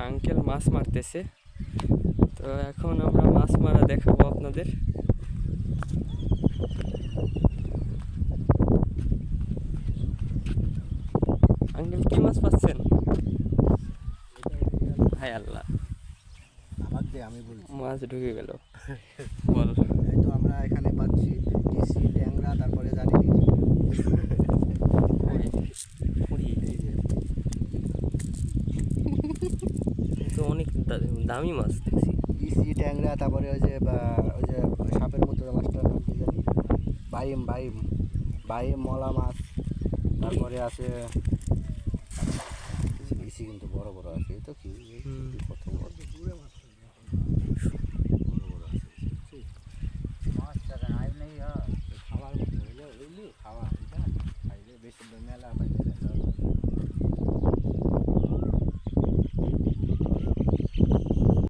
Uncle মাছ মারতেছে। তো এখন আমরা মাছ মারা দেখাবো আপনাদের। আঙ্কেল কি মাছ পাচ্ছেন? হায় আল্লাহ, আমার দিয়ে আমি বলছি মাছ ঢুকে গেল। বল। এই তো আমরা এখানে পাচ্ছি ইসি ট্যাংরা, তারপরে জানি এই যে তো অনেক দামি মাছ দেখছি। ইসি ট্যাংরা, তারপরে ওই যে সাপের মতো মাছটার নাম কি জানি, বাইম বাইম বাইম মলা মাছ, তারপরে আছে ইসি কিন্তু বড় বড় আছে। এই তো কি কত বড়